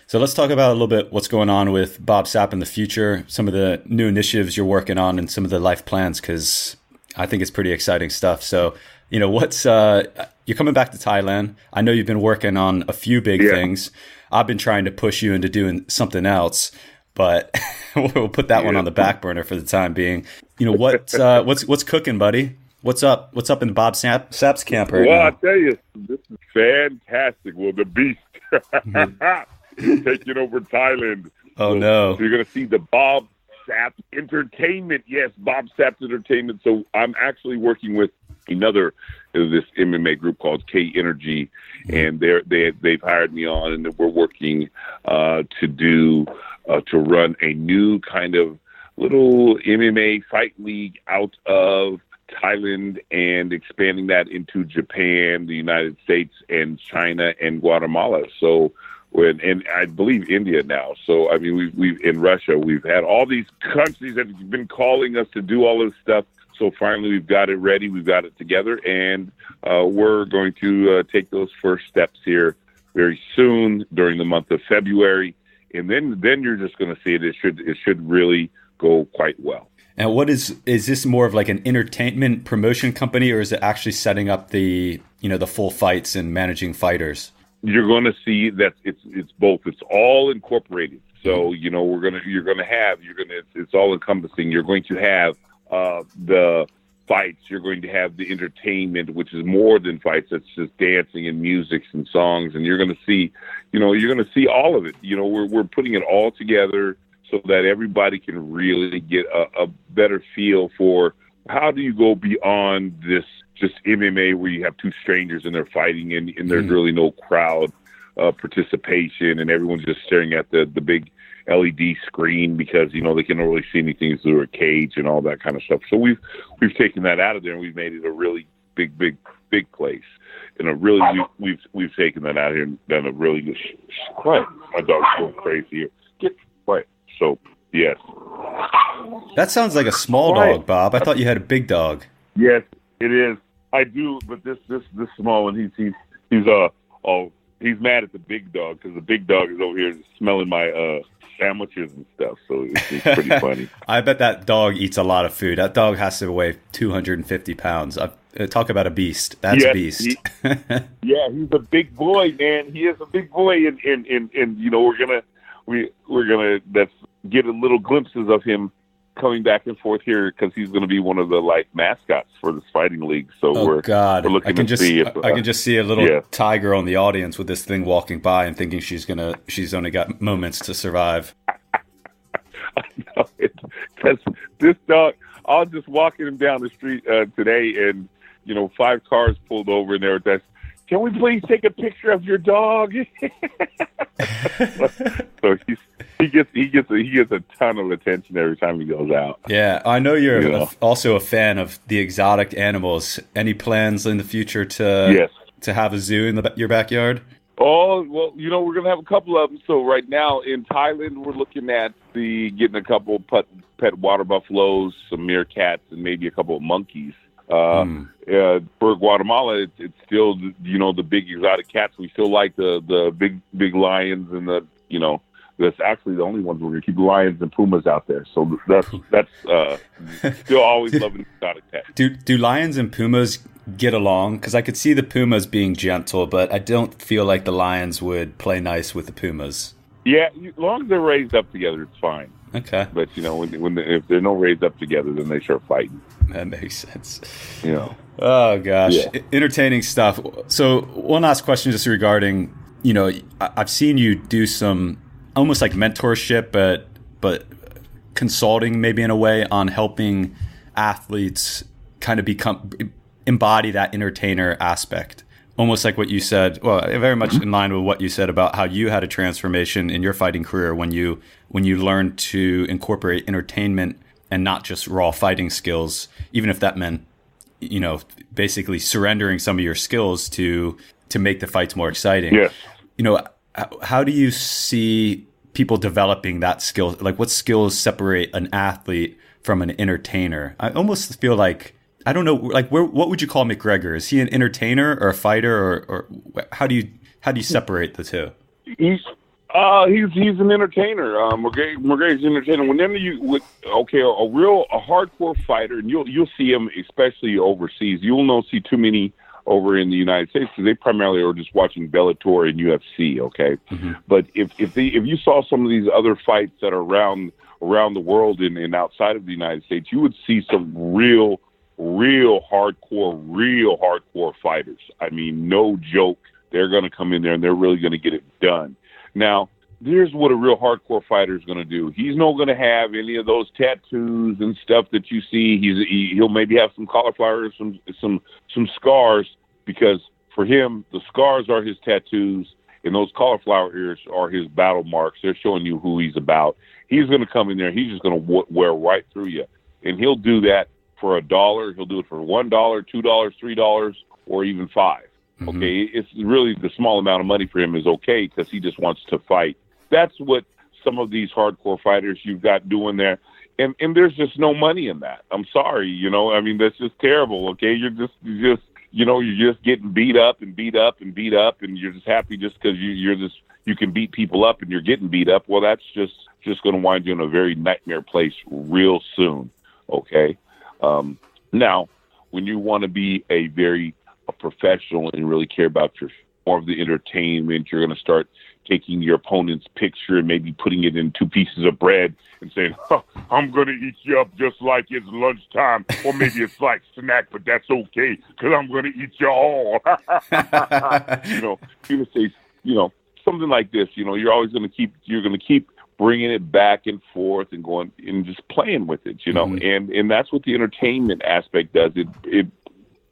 S4: So let's talk about a little bit what's going on with Bob Sapp in the future, some of the new initiatives you're working on, and some of the life plans, because I think it's pretty exciting stuff. So, what's you're coming back to Thailand. I know you've been working on a few big things. I've been trying to push you into doing something else, but we'll put that one on the back burner for the time being. What's cooking, buddy? What's up? What's up in Bob Sapp's camp right now?
S5: Well, I tell you, this is fantastic. Well, the beast taking over Thailand.
S4: Oh, no.
S5: So you're going to see the Bob Sapp Entertainment. Yes, Bob Sapp Entertainment. So I'm actually working with another this MMA group called K Energy, and they've hired me on, and we're working to run a new kind of little MMA fight league out of Thailand and expanding that into Japan, the United States, and China and Guatemala. So, and I believe India now. So, I mean, we've in Russia, we've had all these countries that have been calling us to do all this stuff. So finally, we've got it ready. We've got it together, and we're going to take those first steps here very soon during the month of February, and then you're just going to see it. It should really go quite well.
S4: And what is this more of like an entertainment promotion company, or is it actually setting up the full fights and managing fighters?
S5: You're going to see that it's both. It's all incorporated. So, it's all encompassing. You're going to have the fights. You're going to have the entertainment, which is more than fights. It's just dancing and music and songs. And you're going to see, all of it. We're putting it all together so that everybody can really get a better feel for how do you go beyond this just MMA where you have two strangers and they're fighting and there's really no crowd participation and everyone's just staring at the big LED screen because, they can't really see anything through a cage and all that kind of stuff. So we've taken that out of there and we've made it a really big place. And we've taken that out here and done a really good quiet. My dog's going crazy here. Get quiet. So, yes.
S4: That sounds like a small dog, Bob. I thought you had a big dog.
S5: Yes, it is. I do, but this small one, he's mad at the big dog because the big dog is over here smelling my sandwiches and stuff. So it's pretty funny.
S4: I bet that dog eats a lot of food. That dog has to weigh 250 pounds. Talk about a beast. That's a beast.
S5: Yeah, he's a big boy, man. He is a big boy, and we're gonna get a little glimpses of him coming back and forth here because he's going to be one of the mascots for this fighting league. So we're looking to see if
S4: I can just see a little tiger on the audience with this thing walking by and thinking she's only got moments to survive.
S5: I know because this dog, I was just walking him down the street today, and 5 cars pulled over, and they were just, "Can we please take a picture of your dog?" So he gets a ton of attention every time he goes out.
S4: Yeah, I know you're also a fan of the exotic animals. Any plans in the future to have a zoo in your backyard?
S5: Oh, well, we're going to have a couple of them. So right now in Thailand, we're looking at getting a couple pet water buffaloes, some meerkats, and maybe a couple of monkeys. For Guatemala, it's still, the big exotic cats. We still like the big lions and that's actually the only ones we're going to keep lions and pumas out there. So that's still always loving exotic cats.
S4: Do lions and pumas get along? Because I could see the pumas being gentle, but I don't feel like the lions would play nice with the pumas. Yeah,
S5: as long as they're raised up together, it's fine.
S4: Okay.
S5: But, if they're not raised up together, then they start fighting.
S4: That makes sense.
S5: Oh,
S4: gosh. Yeah. Entertaining stuff. So one last question just regarding, I've seen you do some almost like mentorship, but consulting maybe in a way on helping athletes kind of embody that entertainer aspect. Almost like what you said, well, very much in line with what you said about how you had a transformation in your fighting career when you learned to incorporate entertainment and not just raw fighting skills, even if that meant, basically surrendering some of your skills to make the fights more exciting.
S5: Yeah.
S4: How do you see people developing that skill? Like, what skills separate an athlete from an entertainer? I almost feel like, I don't know, like what would you call McGregor? Is he an entertainer or a fighter, or how do you separate the two?
S5: He's an entertainer. McGregor's an entertainer. Whenever a hardcore fighter, and you'll see him, especially overseas. You will not see too many over in the United States because they primarily are just watching Bellator and UFC. Okay, but if you saw some of these other fights that are around the world and outside of the United States, you would see some real hardcore fighters. I mean, no joke. They're going to come in there and they're really going to get it done. Now, here's what a real hardcore fighter is going to do. He's not going to have any of those tattoos and stuff that you see. He'll maybe have some cauliflower, some scars, because for him, the scars are his tattoos and those cauliflower ears are his battle marks. They're showing you who he's about. He's going to come in there. He's just going to wear right through you. And he'll do that for $1. He'll do it for $1, $2, $3, or even $5. Okay, it's really the small amount of money for him is okay because he just wants to fight. That's what some of these hardcore fighters you've got doing there, and there's just no money in that. I'm sorry, I mean, that's just terrible. Okay, you're just getting beat up, and you're just happy just because you can beat people up and you're getting beat up. Well, that's just going to wind you in a very nightmare place real soon. Okay, now when you want to be a professional and really care about more of the entertainment, you're going to start taking your opponent's picture and maybe putting it in 2 pieces of bread and saying, I'm going to eat you up just like it's lunchtime, or maybe it's like snack, but that's okay because I'm going to eat you all. People say, something like this, you're always going to keep bringing it back and forth and going and just playing with it, and that's what the entertainment aspect does. It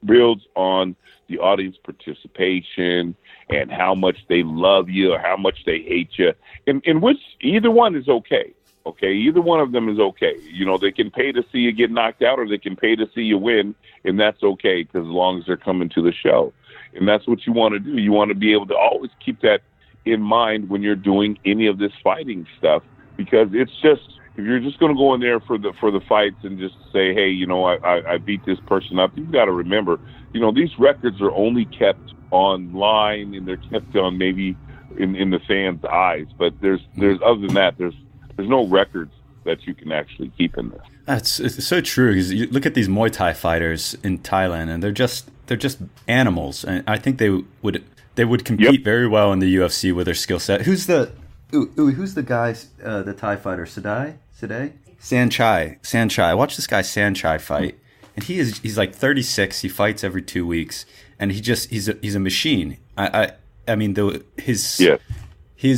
S5: builds on the audience participation and how much they love you or how much they hate you, in which either one is okay. Okay, either one of them is okay. They can pay to see you get knocked out, or they can pay to see you win, and that's okay because as long as they're coming to the show, and that's what you want to do. You want to be able to always keep that in mind when you're doing any of this fighting stuff, because it's just, if you're just going to go in there for the fights and just say, hey, I beat this person up, you've got to remember, these records are only kept online and they're kept on maybe in the fans' eyes. But there's other than that, there's no records that you can actually keep in there.
S4: It's so true, because you look at these Muay Thai fighters in Thailand and they're just animals, and I think they would compete very well in the UFC with their skill set. Who's the guy, the Thai fighter, Sadai? Sanchai. I watched this guy Sanchai fight, and he's like 36. He fights every 2 weeks, and he's a machine. I mean, he's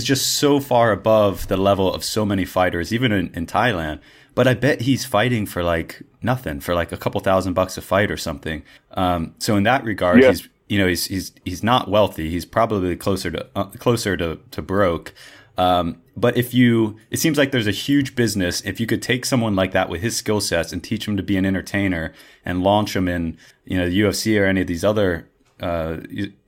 S4: just so far above the level of so many fighters, even in Thailand. But I bet he's fighting for like nothing, for like a couple $1,000 a fight or something. So in that regard, he's not wealthy. He's probably closer to broke. But it seems like there's a huge business if you could take someone like that with his skill sets and teach him to be an entertainer and launch him in, the UFC or any of these other,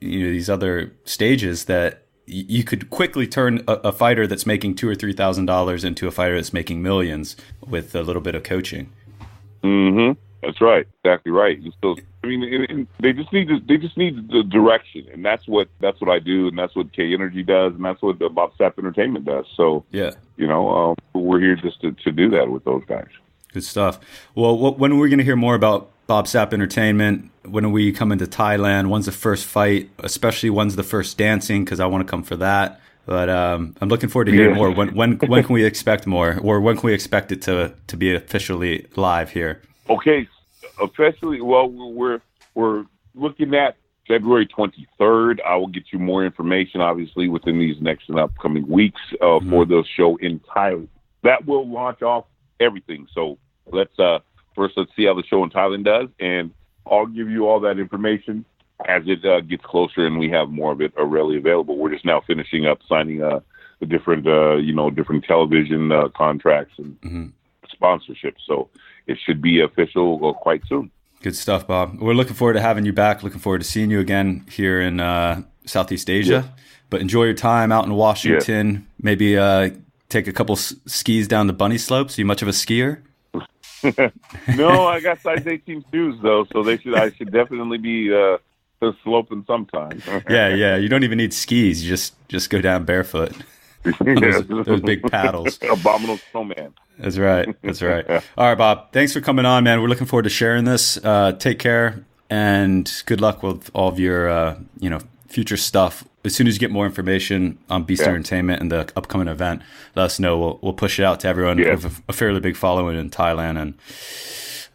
S4: these other stages, that you could quickly turn a fighter that's making $2,000 or $3,000 into a fighter that's making millions with a little bit of coaching.
S5: Mm-hmm. That's right. Exactly right. And so, and they just need the direction, and that's what I do, and that's what K Energy does, and that's what the Bob Sapp Entertainment does. So
S4: yeah,
S5: we're here just to do that with those guys.
S4: Good stuff. Well, when are we going to hear more about Bob Sapp Entertainment? When are we coming to Thailand? When's the first fight? Especially when's the first dancing? Because I want to come for that. But I'm looking forward to hearing more. When can we expect more, or when can we expect it to be officially live here?
S5: Okay, officially, well, we're looking at February 23rd. I will get you more information, obviously, within these next and upcoming weeks for the show in Thailand. That will launch off everything. So let's see how the show in Thailand does, and I'll give you all that information as it gets closer and we have more of it readily available. We're just now finishing up signing the different television contracts and sponsorships. So it should be official quite soon.
S4: Good stuff, Bob. We're looking forward to having you back. Looking forward to seeing you again here in Southeast Asia. Yeah. But enjoy your time out in Washington. Yeah. Maybe take a couple skis down the bunny slopes. Are you much of a skier?
S5: No, I got size 18 shoes though, so I should definitely be sloping sometime.
S4: Yeah. You don't even need skis. You just go down barefoot. Those big paddles.
S5: Abominable snowman.
S4: That's right. Yeah. All right, Bob. Thanks for coming on, man. We're looking forward to sharing this. Take care and good luck with all of your future stuff. As soon as you get more information on Beast Entertainment and the upcoming event, let us know. We'll push it out to everyone. We have a fairly big following in Thailand, and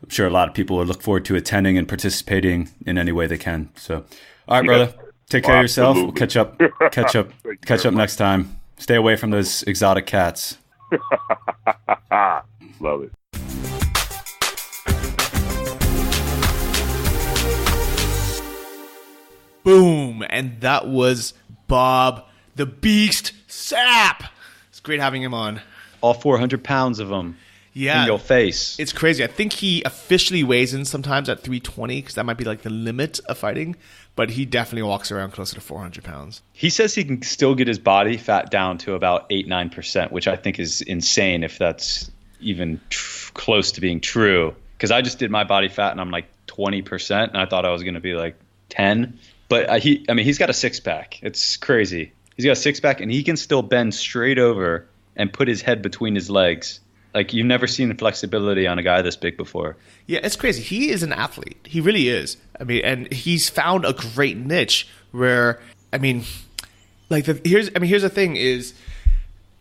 S4: I'm sure a lot of people will look forward to attending and participating in any way they can. So, all right, brother. Take care of yourself. We'll catch up next time. Stay away from those exotic cats.
S5: Love it.
S1: Boom. And that was Bob the Beast Sapp. It's great having him on.
S2: All 400 pounds of him.
S1: Yeah.
S2: In your face.
S1: It's crazy. I think he officially weighs in sometimes at 320 because that might be like the limit of fighting. But he definitely walks around closer to 400 pounds.
S2: He says he can still get his body fat down to about 8-9%, which I think is insane if that's even close to being true. Because I just did my body fat and I'm like 20%, and I thought I was going to be like 10. But he's got a six-pack. It's crazy. He's got a six-pack, and he can still bend straight over and put his head between his legs. Like, you've never seen the flexibility on a guy this big before. Yeah,
S1: it's crazy. He is an athlete. He really is. And he's found a great niche where, here's the thing is,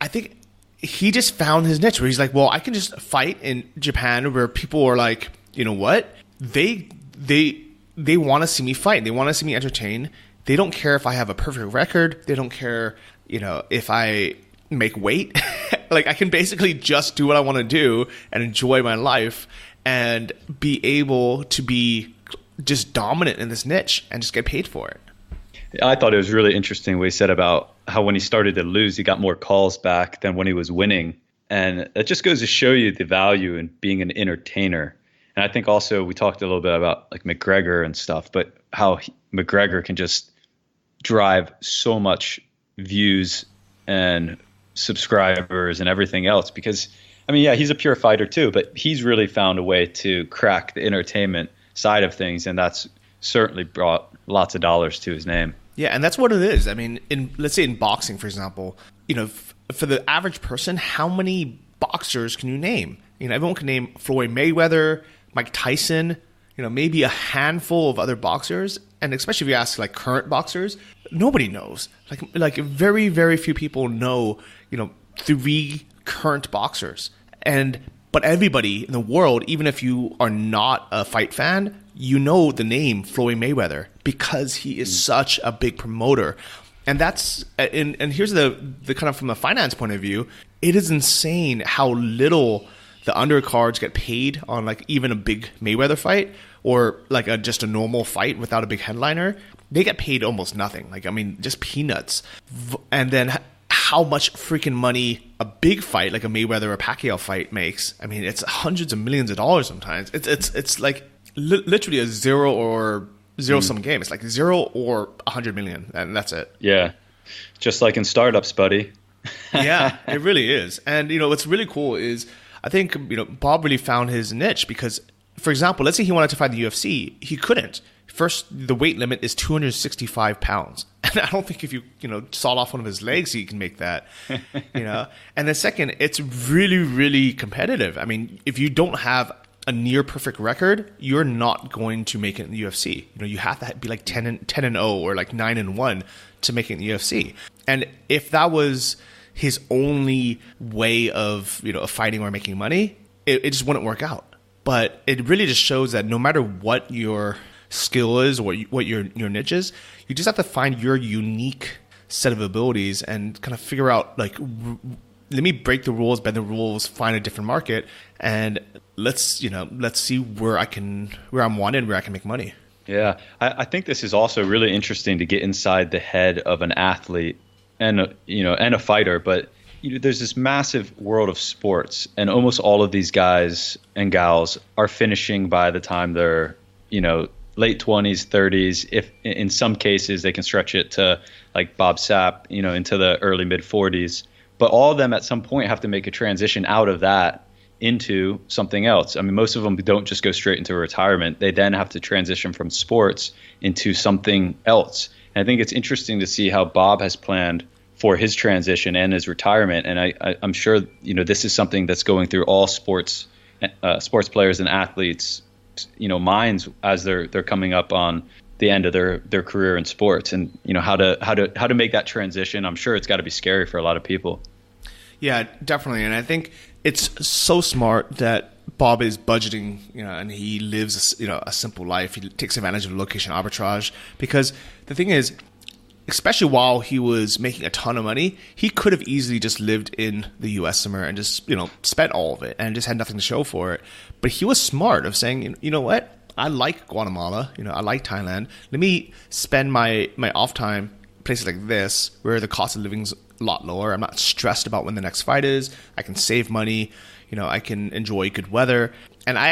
S1: I think he just found his niche where he's like, well, I can just fight in Japan where people are like, you know what? They want to see me fight. They want to see me entertain. They don't care if I have a perfect record. They don't care, if I make weight. Like, I can basically just do what I want to do and enjoy my life and be able to be just dominant in this niche and just get paid for it.
S2: I thought it was really interesting what he said about how when he started to lose, he got more calls back than when he was winning. And it just goes to show you the value in being an entertainer. And I think also we talked a little bit about like McGregor and stuff, but how McGregor can just drive so much views and subscribers and everything else because he's a pure fighter too, but he's really found a way to crack the entertainment side of things, and that's certainly brought lots of dollars to his name.
S1: Yeah, and that's what it is. Let's say in boxing, for example, for the average person, how many boxers can you name? Everyone can name Floyd Mayweather, Mike Tyson, maybe a handful of other boxers, and especially if you ask like current boxers, nobody knows. Like very, very few people know, 3 current boxers. But everybody in the world, even if you are not a fight fan, you know the name Floyd Mayweather because he is such a big promoter. And that's and here's the kind of from a finance point of view, it is insane how little the undercards get paid on like even a big Mayweather fight or like just a normal fight without a big headliner. They get paid almost nothing. Just peanuts. And then how much freaking money a big fight like a Mayweather or Pacquiao fight makes. I mean, it's hundreds of millions of dollars sometimes. It's like literally a zero or zero sum game. It's like 0 or 100 million, and that's it.
S2: Yeah, just like in startups, buddy.
S1: Yeah, it really is. And what's really cool is I think Bob really found his niche because, for example, let's say he wanted to fight the UFC, he couldn't. First, the weight limit is 265 pounds. And I don't think if you sawed off one of his legs, he can make that. And then second, it's really, really competitive. I mean, if you don't have a near perfect record, you're not going to make it in the UFC. You have to be like 10-0 or like 9-1 to make it in the UFC. And if that was his only way of of fighting or making money, it just wouldn't work out. But it really just shows that no matter what your skill is or what your niche is, you just have to find your unique set of abilities and kind of figure out like, let me break the rules, bend the rules, find a different market, and let's see where I'm wanted, where I can make money.
S2: Yeah, I think this is also really interesting to get inside the head of an athlete and a fighter. But there's this massive world of sports, and almost all of these guys and gals are finishing by the time they're late 20s, 30s. If in some cases they can stretch it to like Bob Sapp, into the early mid 40s. But all of them at some point have to make a transition out of that into something else. I mean, most of them don't just go straight into retirement. They then have to transition from sports into something else. And I think it's interesting to see how Bob has planned for his transition and his retirement. And I'm sure, this is something that's going through all sports players and athletes, minds as they're coming up on the end of their career in sports, and how to make that transition. I'm sure it's got to be scary for a lot of people.
S1: Yeah, definitely. And I think it's so smart that Bob is budgeting, and he lives a simple life. He takes advantage of location arbitrage, because the thing is, especially while he was making a ton of money, he could have easily just lived in the US somewhere and just spent all of it and just had nothing to show for it. But he was smart of saying, you know what? I like Guatemala, I like Thailand. Let me spend my off time places like this where the cost of living's a lot lower. I'm not stressed about when the next fight is. I can save money. I can enjoy good weather. And I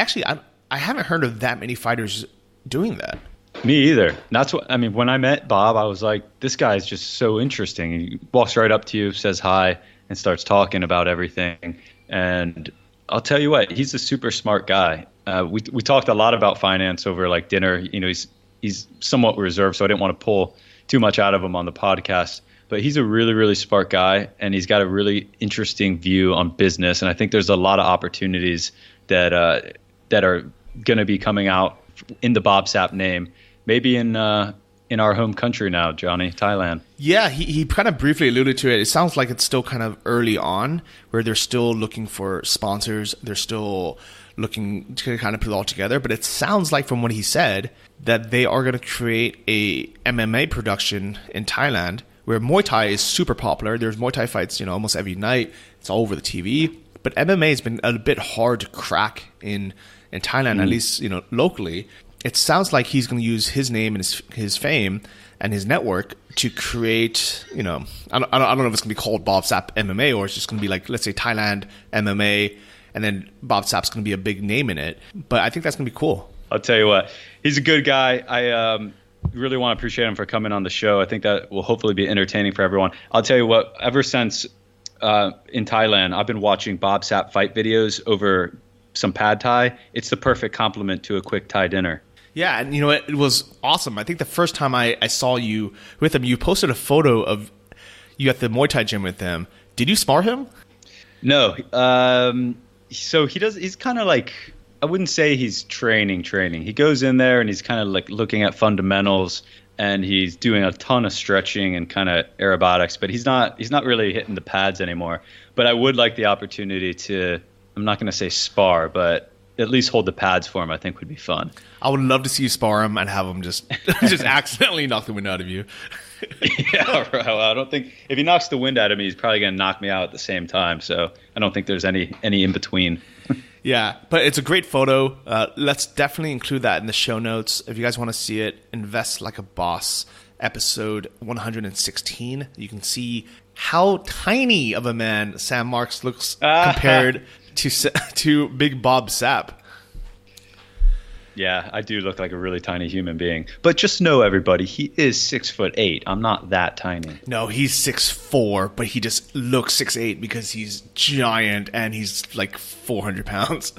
S1: haven't heard of that many fighters doing that.
S2: Me either. That's what I mean. When I met Bob, I was like, this guy is just so interesting. He walks right up to you, says hi, and starts talking about everything. And I'll tell you what, he's a super smart guy. We talked a lot about finance over like dinner. He's somewhat reserved, so I didn't want to pull too much out of him on the podcast. But he's a really, really smart guy, and he's got a really interesting view on business. And I think there's a lot of opportunities that are going to be coming out in the Bob Sapp name, maybe in our home country now, Johnny, Thailand.
S1: Yeah, he kind of briefly alluded to it. It sounds like it's still kind of early on, where they're still looking for sponsors. They're still looking to kind of put it all together. But it sounds like from what he said that they are going to create a MMA production in Thailand, where Muay Thai is super popular. There's Muay Thai fights, almost every night. It's all over the TV. But MMA has been a bit hard to crack in Thailand, at least, locally. It sounds like he's going to use his name and his fame and his network to create, I don't know if it's going to be called Bob Sapp MMA, or it's just going to be like, let's say Thailand MMA, and then Bob Sapp's going to be a big name in it. But I think that's going to be cool.
S2: I'll tell you what, he's a good guy. I really want to appreciate him for coming on the show. I think that will hopefully be entertaining for everyone. I'll tell you what, ever since in Thailand, I've been watching Bob Sapp fight videos over some pad Thai. It's the perfect complement to a quick Thai dinner.
S1: Yeah, and it was awesome. I think the first time I saw you with him, you posted a photo of you at the Muay Thai gym with him. Did you spar him?
S2: No. So he's kind of like, I wouldn't say he's training. He goes in there and he's kind of like looking at fundamentals, and he's doing a ton of stretching and kind of aerobatics, but he's not really hitting the pads anymore. But I would like the opportunity to, I'm not going to say spar, but at least hold the pads for him. I think would be fun.
S1: I would love to see you spar him and have him just accidentally knock the wind out of you.
S2: Yeah, right. Well, I don't think if he knocks the wind out of me, he's probably going to knock me out at the same time. So I don't think there's any in between.
S1: Yeah, but it's a great photo. Let's definitely include that in the show notes. If you guys want to see it, Invest Like a Boss, episode 116. You can see how tiny of a man Sam Marks looks compared to Big Bob Sapp.
S2: Yeah, I do look like a really tiny human being. But just know, everybody, he is 6'8". I'm not that tiny.
S1: No, he's 6'4", but he just looks 6'8" because he's giant and he's like 400 pounds.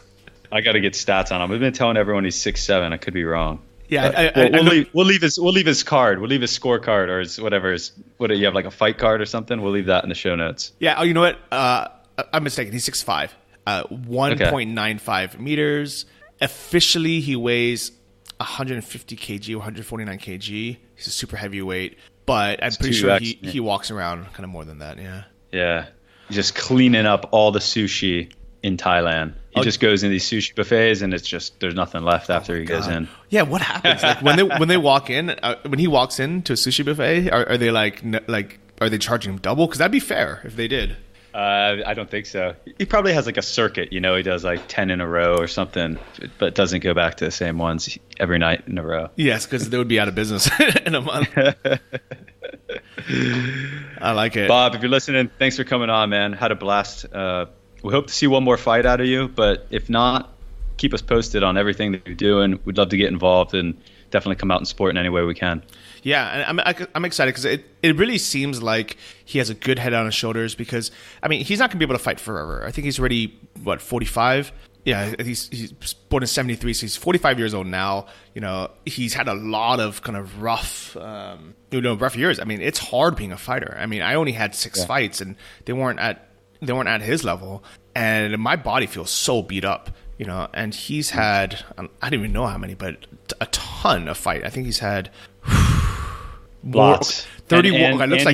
S2: I got to get stats on him. We've been telling everyone he's 6'7". I could be wrong.
S1: Yeah,
S2: we'll leave his card. We'll leave his scorecard or his whatever. What do you have, like a fight card or something? We'll leave that in the show notes.
S1: Yeah. Oh, you know what? I'm mistaken. He's 6'5", 1.95 meters. Officially, he weighs 150 kg, 149 kg. He's a super heavyweight, but I'm pretty sure he walks around kind of more than that. Yeah.
S2: Yeah. He's just cleaning up all the sushi in Thailand. He just goes in these sushi buffets, and it's just there's nothing left after he goes in.
S1: Yeah, what happens? Like when they walk in, when he walks into a sushi buffet, are they like are they charging him double? Because that'd be fair if they did.
S2: I don't think so. He probably has like a circuit, he does like 10 in a row or something, but doesn't go back to the same ones every night in a row.
S1: Yes, because they would be out of business in a month. I like it.
S2: Bob, if you're listening, thanks for coming on, man. Had a blast. We hope to see one more fight out of you, but if not, keep us posted on everything that you're doing. We'd love to get involved and definitely come out and support in any way we can.
S1: Yeah, and I'm excited because it really seems like he has a good head on his shoulders because, I mean, he's not going to be able to fight forever. I think he's already, 45? Yeah, he's born in 73, so he's 45 years old now. He's had a lot of kind of rough years. I mean, it's hard being a fighter. I mean, I only had 6 fights, and they weren't at his level, and my body feels so beat up. And he's had, I don't even know how many, but a ton of fight. I think he's had
S2: lots.
S1: 31. Looks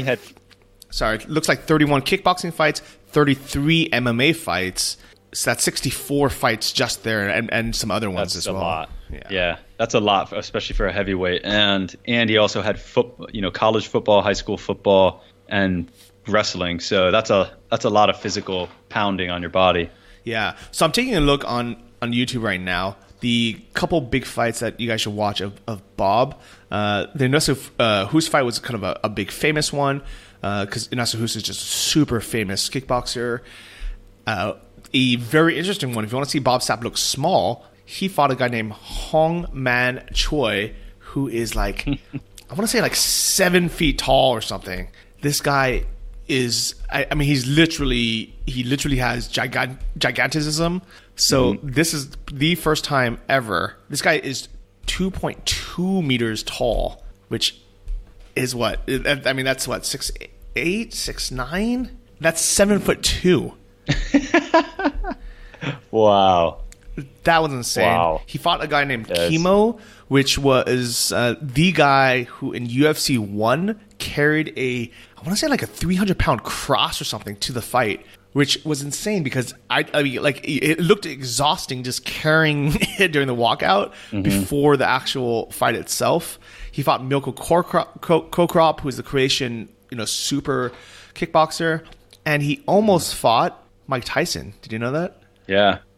S1: like 31 kickboxing fights, 33 MMA fights. So that's 64 fights just there, and some other ones as well.
S2: That's a lot. Yeah, that's a lot, especially for a heavyweight. And he also had college football, high school football, and wrestling. So that's a lot of physical pounding on your body.
S1: Yeah. So I'm taking a look on YouTube right now. The couple big fights that you guys should watch of Bob. The Inasu Hus fight was kind of a big famous one because Inasu Hus is just a super famous kickboxer. A very interesting one. If you want to see Bob Sapp look small, he fought a guy named Hong Man Choi, who is like, I want to say like 7 feet tall or something. This guy is, I mean, he literally has gigantism. So this is the first time ever. This guy is 2.2 meters tall, which is what? I mean, that's what, 6'8", 6'9"? That's 7'2".
S2: Wow.
S1: That was insane.
S2: Wow.
S1: He fought a guy named Chemo, which was the guy who in UFC 1 carried I want to say like a 300-pound cross or something to the fight, which was insane because I mean, like it looked exhausting just carrying it during the walkout before the actual fight itself. He fought Milko Kokrop, who is the Croatian, super kickboxer, and he almost fought Mike Tyson. Did you know that?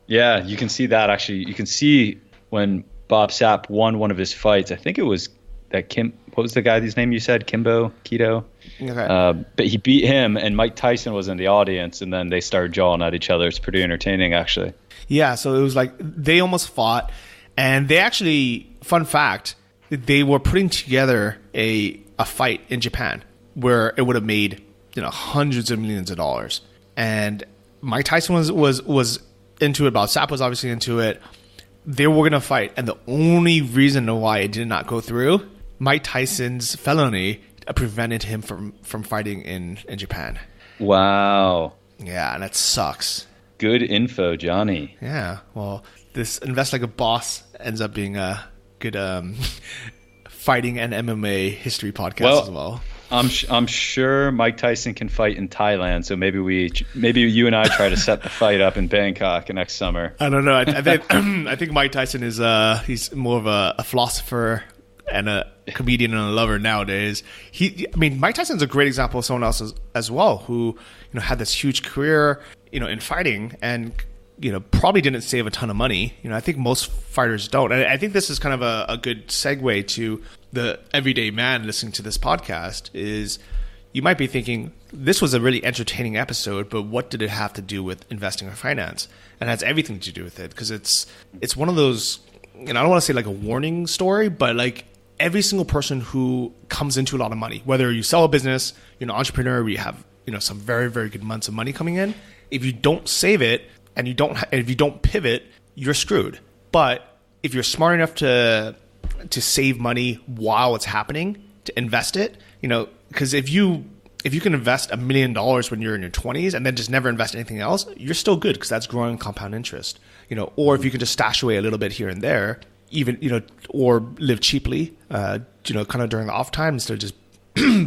S2: Yeah, you can see that actually. You can see when Bob Sapp won one of his fights. I think it was that what was the guy's name you said? Kimbo Keto?
S1: Okay.
S2: But he beat him, and Mike Tyson was in the audience, and then they started jawing at each other. It's pretty entertaining, actually.
S1: Yeah, so it was like they almost fought, and they actually, fun fact, they were putting together a fight in Japan where it would have made hundreds of millions of dollars. And Mike Tyson was into it. Bob Sapp was obviously into it. They were going to fight, and the only reason why it did not go through, Mike Tyson's felony prevented him from fighting in Japan.
S2: Wow.
S1: Yeah, and that sucks.
S2: Good info, Johnny.
S1: Yeah, well, this Invest Like a Boss ends up being a good fighting and MMA history podcast as well.
S2: I'm sure Mike Tyson can fight in Thailand, so maybe you and I try to set the fight up in Bangkok next summer.
S1: I don't know. I think Mike Tyson is he's more of a philosopher and a comedian and a lover nowadays. Mike Tyson's a great example of someone else as well who had this huge career in fighting and probably didn't save a ton of money. I think most fighters don't. And I think this is kind of a good segue to the everyday man listening to this podcast is you might be thinking, this was a really entertaining episode, but what did it have to do with investing or finance? And it has everything to do with it, because it's one of those, and I don't want to say like a warning story, but like every single person who comes into a lot of money, whether you sell a business, you're an entrepreneur, or you have, some very, very good months of money coming in, if you don't save it and if you don't pivot, you're screwed. But if you're smart enough to save money while it's happening, to invest it, because if you can invest $1 million when you're in your 20s and then just never invest anything else, you're still good, because that's growing compound interest. Or if you can just stash away a little bit here and there, even, or live cheaply, kind of during the off time instead of just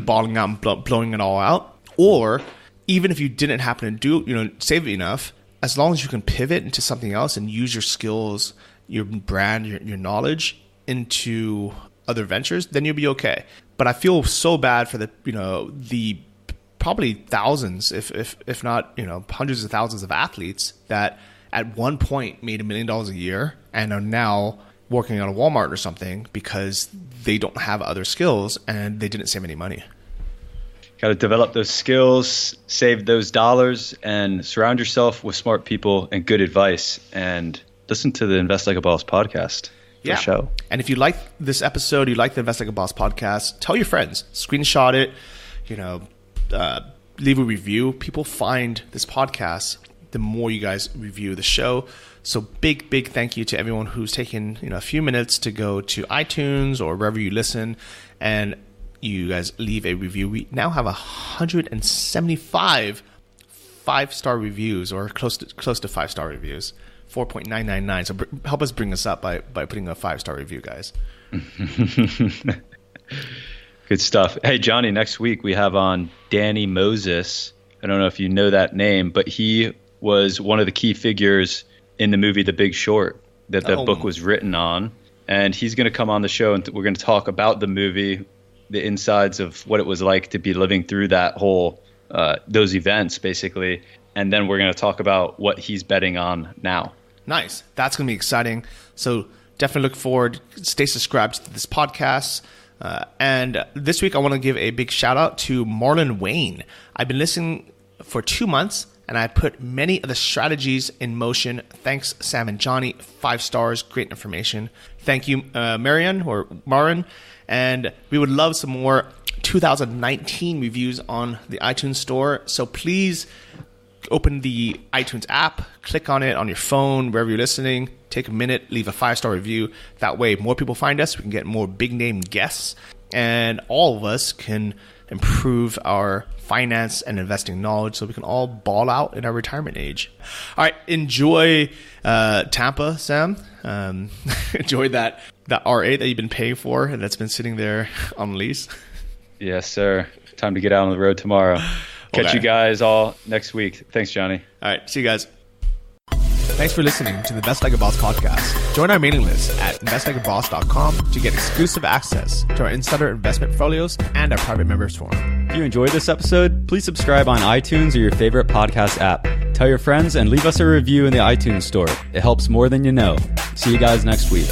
S1: balling out and blowing it all out. Or even if you didn't happen to do, save enough, as long as you can pivot into something else and use your skills, your brand, your knowledge into other ventures, then you'll be okay. But I feel so bad for the probably thousands, if not, hundreds of thousands of athletes that at one point made $1 million a year and are now working on a Walmart or something because they don't have other skills and they didn't save any money.
S2: Got to develop those skills, save those dollars, and surround yourself with smart people and good advice. And listen to the Invest Like a Boss podcast.
S1: Yeah.
S2: Show.
S1: And if you like this episode, you like the Invest Like a Boss podcast, tell your friends, screenshot it, leave a review. People find this podcast the more you guys review the show. So big thank you to everyone who's taken a few minutes to go to iTunes or wherever you listen, and you guys leave a review. We now have 175 5-star reviews, or close to 5-star reviews. 4.999. So help us bring this up by putting a 5-star review, guys.
S2: Good stuff. Hey, Johnny, next week we have on Danny Moses. I don't know if you know that name, but he was one of the key figures in the movie The Big Short that the book was written on. And he's going to come on the show, and we're going to talk about the movie, the insides of what it was like to be living through that whole, those events, basically. And then we're going to talk about what he's betting on now.
S1: Nice. That's going to be exciting. So definitely look forward. Stay subscribed to this podcast. And this week, I want to give a big shout out to Marlon Wayne. I've been listening for 2 months, and I put many of the strategies in motion. Thanks, Sam and Johnny. 5 stars. Great information. Thank you, Marin. And we would love some more 2019 reviews on the iTunes store. So please open the iTunes app, click on it on your phone, wherever you're listening, take a minute, leave a 5-star review. That way more people find us, we can get more big name guests, and all of us can improve our finance and investing knowledge so we can all ball out in our retirement age. All right, enjoy Tampa, Sam. Enjoy that R8 that you've been paying for and that's been sitting there on lease.
S2: Yes, sir. Time to get out on the road tomorrow. Catch you guys all next week. Thanks, Johnny.
S1: All right. See you guys. Thanks for listening to the Invest Like a Boss podcast. Join our mailing list at investlikeaboss.com to get exclusive access to our insider investment portfolios and our private members forum.
S4: If you enjoyed this episode, please subscribe on iTunes or your favorite podcast app. Tell your friends and leave us a review in the iTunes store. It helps more than you know. See you guys next week.